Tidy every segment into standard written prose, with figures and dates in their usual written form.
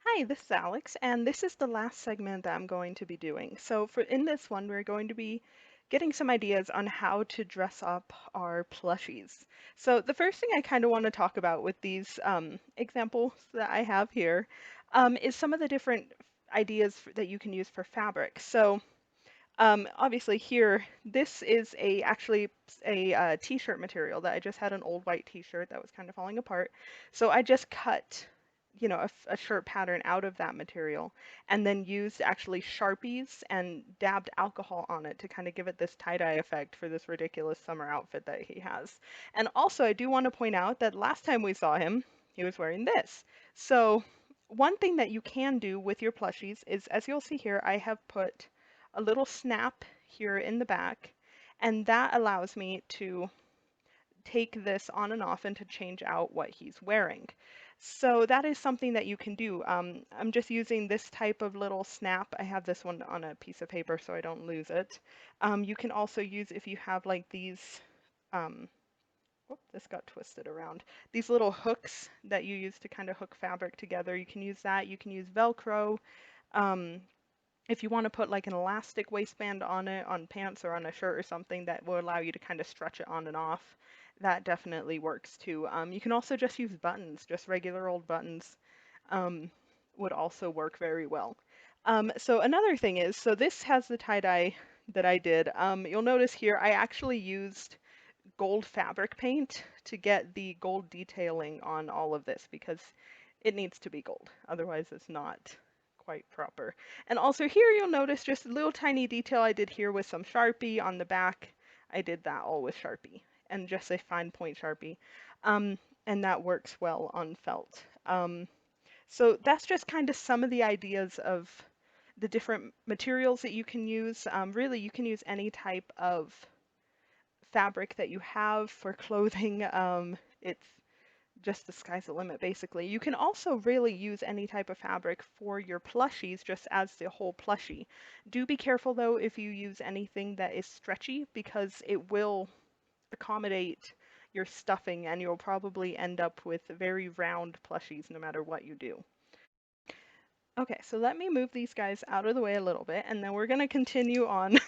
Hi, this is Alex, and this is the last segment that I'm going to be doing. So for in this one, we're going to be getting some ideas on how to dress up our plushies. So the first thing I kind of want to talk about with these examples that I have here is some of the different ideas that you can use for fabric. So obviously here, this is actually a t-shirt material that I just had an old white t-shirt that was kind of falling apart. So I just cut, a shirt pattern out of that material and then used actually Sharpies and dabbed alcohol on it to kind of give it this tie-dye effect for this ridiculous summer outfit that he has. And also, I do want to point out that last time we saw him, he was wearing this. So one thing that you can do with your plushies is, as you'll see here, I have put a little snap here in the back, and that allows me to take this on and off and to change out what he's wearing. So that is something that you can do. I'm just using this type of little snap. I have this one on a piece of paper so I don't lose it. You can also use if you have like these, whoop, this got twisted around. These little hooks that you use to kind of hook fabric together. You can use that. You can use Velcro. Um, if you want to put like an elastic waistband on it, on pants or on a shirt or something that will allow you to kind of stretch it on and off, that definitely works too. You can also just use buttons, just regular old buttons um, would also work very well. So another thing is, so this has the tie-dye that I did. You'll notice here I actually used gold fabric paint to get the gold detailing on all of this because it needs to be gold. Otherwise, it's not quite proper. And also here you'll notice just a little tiny detail I did here with some Sharpie on the back. I did that all with Sharpie and just a fine point Sharpie. Um, and that works well on felt. So that's just kind of some of the ideas of the different materials that you can use. Really, you can use any type of fabric that you have for clothing. It's just the sky's the limit, basically. You can also really use any type of fabric for your plushies just as the whole plushie. Do be careful though if you use anything that is stretchy because it will accommodate your stuffing and you'll probably end up with very round plushies no matter what you do. Okay, so let me move these guys out of the way a little bit and then we're going to continue on.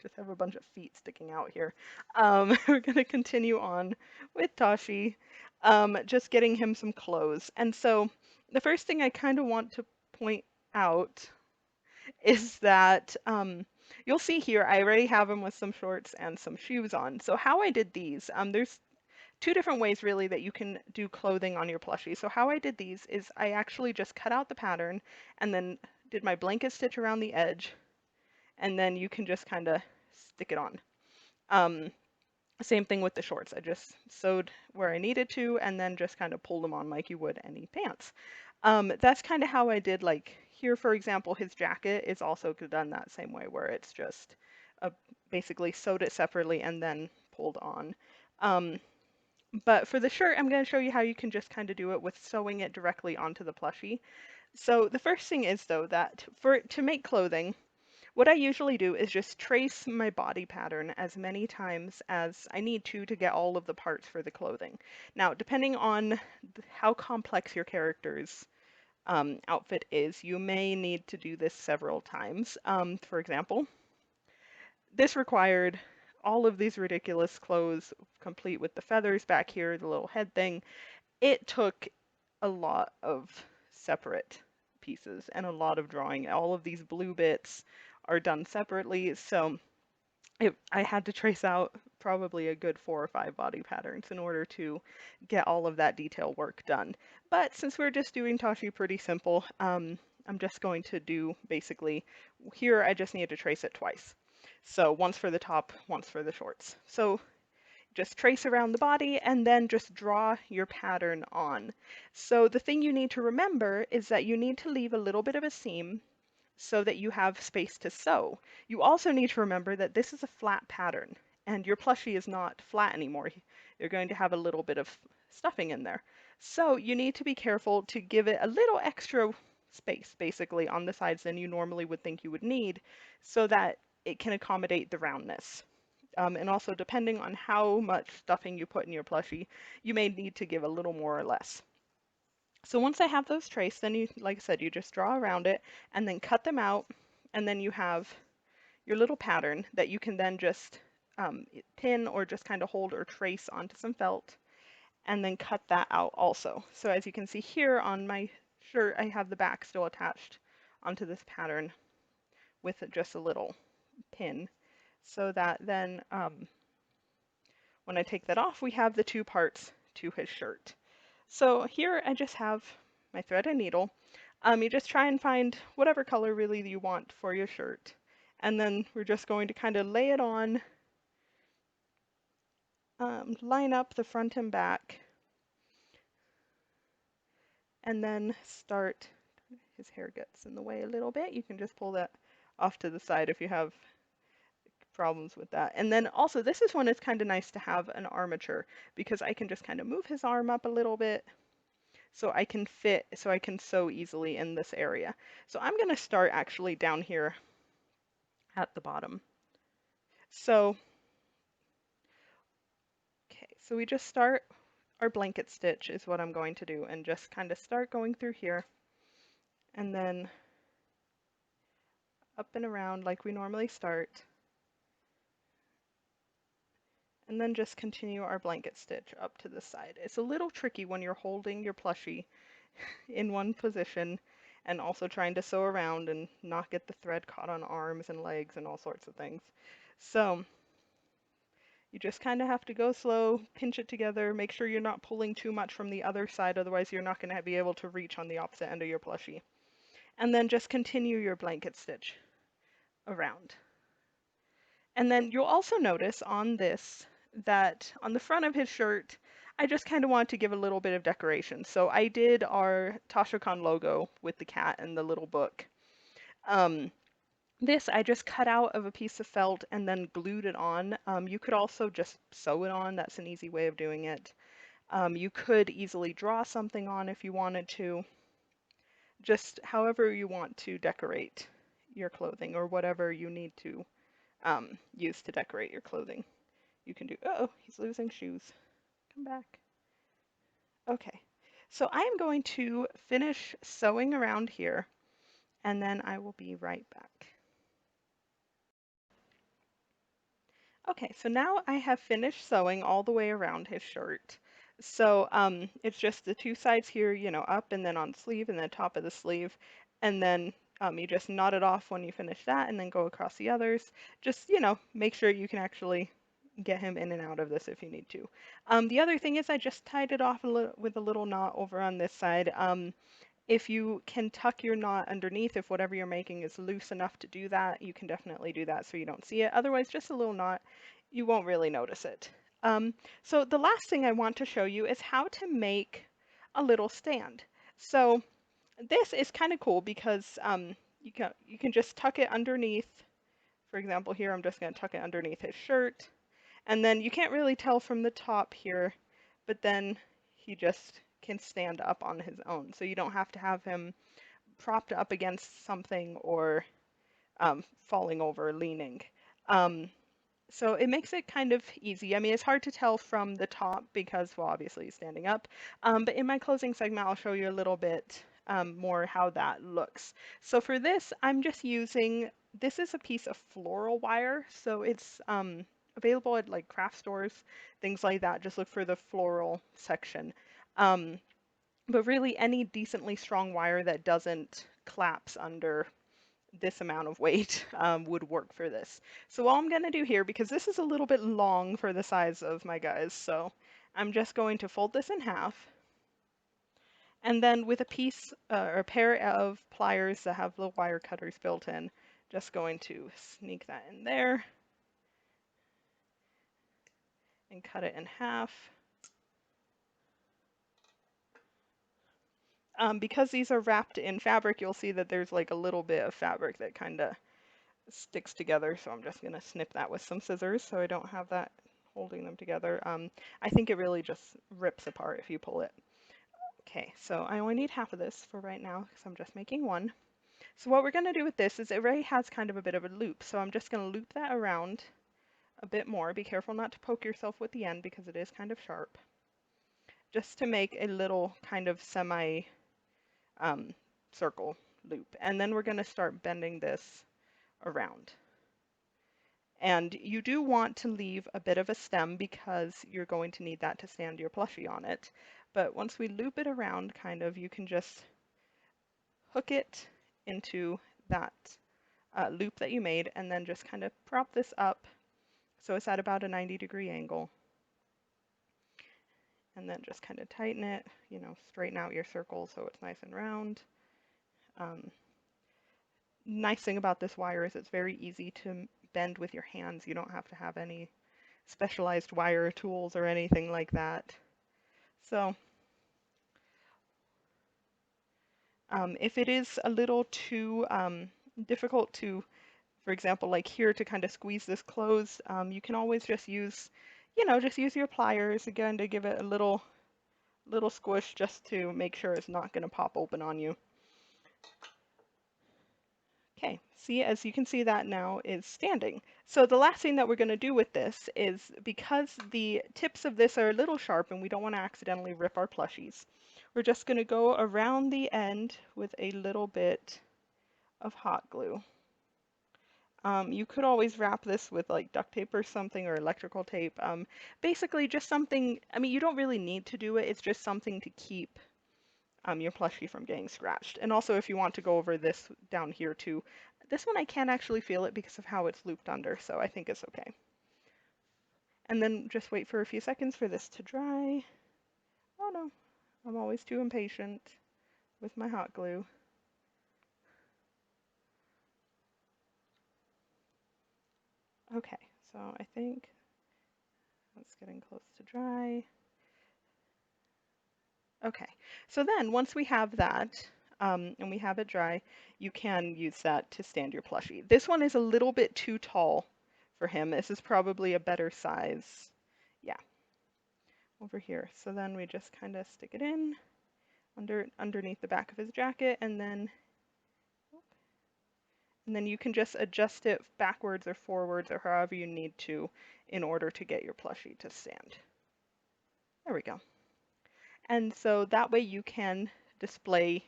Just have a bunch of feet sticking out here. We're going to continue on with Tashi, just getting him some clothes. And so the first thing I kind of want to point out is that you'll see here, I already have him with some shorts and some shoes on. So how I did these, there's two different ways really that you can do clothing on your plushie. So how I did these is I actually just cut out the pattern and then did my blanket stitch around the edge and then you can just kind of stick it on. Um, Same thing with the shorts. I just sewed where I needed to and then just kind of pulled them on like you would any pants. That's kind of how I did like here, for example, his jacket is also done that same way where it's just uh, basically sewed it separately and then pulled on. Um, but for the shirt, I'm going to show you how you can just kind of do it with sewing it directly onto the plushie. So the first thing is though that to make clothing, what I usually do is just trace my body pattern as many times as I need to get all of the parts for the clothing. Now, depending on how complex your character's outfit is, you may need to do this several times. For example, this required all of these ridiculous clothes, complete with the feathers back here, the little head thing. It took a lot of separate pieces and a lot of drawing. All of these blue bits are done separately, so I had to trace out probably a good 4 or 5 body patterns in order to get all of that detail work done. But since we're just doing Tashi pretty simple, I'm just going to do basically, here I just need to trace it twice. So once for the top, once for the shorts. So just trace around the body and then just draw your pattern on. So the thing you need to remember is that you need to leave a little bit of a seam so that you have space to sew. You also need to remember that this is a flat pattern and your plushie is not flat anymore. You're going to have a little bit of stuffing in there. So you need to be careful to give it a little extra space basically on the sides than you normally would think you would need so that it can accommodate the roundness. And also depending on how much stuffing you put in your plushie, you may need to give a little more or less. So once I have those traced, then you, like I said, you just draw around it and then cut them out, and then you have your little pattern that you can then just pin or just kind of hold or trace onto some felt, and then cut that out also. So as you can see here on my shirt, I have the back still attached onto this pattern with just a little pin, so that then when I take that off, we have the two parts to his shirt. So here I just have my thread and needle. You just try and find whatever color really you want for your shirt. And then we're just going to kind of lay it on, line up the front and back, and then start. His hair gets in the way a little bit. You can just pull that off to the side if you have problems with that. And then also, this is when it's kind of nice to have an armature, because I can just kind of move his arm up a little bit so I can fit, so I can sew easily in this area. So I'm going to start actually down here at the bottom. So, okay, so we just start our blanket stitch is what I'm going to do, and just kind of start going through here and then up and around like we normally start, and then just continue our blanket stitch up to the side. It's a little tricky when you're holding your plushie in one position and also trying to sew around and not get the thread caught on arms and legs and all sorts of things. So you just kind of have to go slow, pinch it together, make sure you're not pulling too much from the other side, otherwise you're not going to be able to reach on the opposite end of your plushie. And then just continue your blanket stitch around. And then you'll also notice on this that on the front of his shirt, I just kind of want to give a little bit of decoration. So I did our TashaCon logo with the cat and the little book. This I just cut out of a piece of felt and then glued it on. You could also just sew it on. That's an easy way of doing it. You could easily draw something on if you wanted to. Just however you want to decorate your clothing, or whatever you need to use to decorate your clothing. You can do, oh, he's losing shoes. Come back. Okay, so I am going to finish sewing around here, and then I will be right back. Okay, so now I have finished sewing all the way around his shirt. So it's just the two sides here, you know, up and then on sleeve and the top of the sleeve. And then you just knot it off when you finish that and then go across the others. Just, you know, make sure you can actually get him in and out of this if you need to. The other thing is I just tied it off with a little knot over on this side. If you can tuck your knot underneath, if whatever you're making is loose enough to do that, you can definitely do that so you don't see it. Otherwise, just a little knot, you won't really notice it. So the last thing I want to show you is how to make a little stand. So this is kind of cool because you can just tuck it underneath. For example, here I'm just going to tuck it underneath his shirt. And then you can't really tell from the top here, but then he just can stand up on his own. So you don't have to have him propped up against something or falling over, leaning. So it makes it kind of easy. I mean, it's hard to tell from the top because, well, obviously he's standing up. But in my closing segment, I'll show you a little bit more how that looks. So for this, I'm just using, this is a piece of floral wire. So it's available at like craft stores, things like that. Just look for the floral section. But really any decently strong wire that doesn't collapse under this amount of weight would work for this. So all I'm going to do here, because this is a little bit long for the size of my guys, so I'm just going to fold this in half. And then with a piece or a pair of pliers that have the wire cutters built in, just going to sneak that in there and cut it in half. Because these are wrapped in fabric, you'll see that there's like a little bit of fabric that kind of sticks together, so I'm just going to snip that with some scissors so I don't have that holding them together. I think it really just rips apart if you pull it. Okay, so I only need half of this for right now because I'm just making one. So what we're going to do with this is it already has kind of a bit of a loop, so I'm just going to loop that around a bit more. Be careful not to poke yourself with the end because it is kind of sharp. just to make a little kind of semi um, circle loop. And then we're going to start bending this around. And you do want to leave a bit of a stem because you're going to need that to stand your plushie on it. But once we loop it around, kind of, you can just hook it into that loop that you made and then just kind of prop this up so it's at about a 90-degree angle. And then just kind of tighten it, straighten out your circle so it's nice and round. Nice thing about this wire is it's very easy to bend with your hands. You don't have to have any specialized wire tools or anything like that. So if it is a little too difficult to, for example, like here to kind of squeeze this closed, you can always just use, just use your pliers again to give it a little squish just to make sure it's not going to pop open on you. Okay, see, as you can see, that now is standing. So the last thing that we're going to do with this is, because the tips of this are a little sharp and we don't want to accidentally rip our plushies, we're just going to go around the end with a little bit of hot glue. You could always wrap this with like duct tape or something, or electrical tape. Basically just something, I mean, you don't really need to do it, it's just something to keep your plushie from getting scratched. And also if you want to go over this down here too, this one I can't actually feel it because of how it's looped under, so I think it's okay. And then just wait for a few seconds for this to dry. Oh no, I'm always too impatient with my hot glue. Okay, so I think that's getting close to dry. Okay, so then once we have that, and we have it dry, you can use that to stand your plushie. This one is a little bit too tall for him. This is probably a better size. Yeah, over here. So then we just kind of stick it in underneath the back of his jacket, and then you can just adjust it backwards or forwards or however you need to in order to get your plushie to stand. There we go. And so that way you can display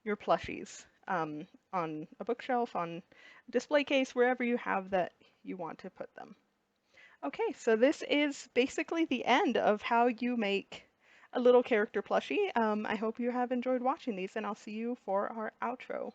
your plushies on a bookshelf, on a display case, wherever you have that you want to put them. Okay, so this is basically the end of how you make a little character plushie. I hope you have enjoyed watching these, and I'll see you for our outro.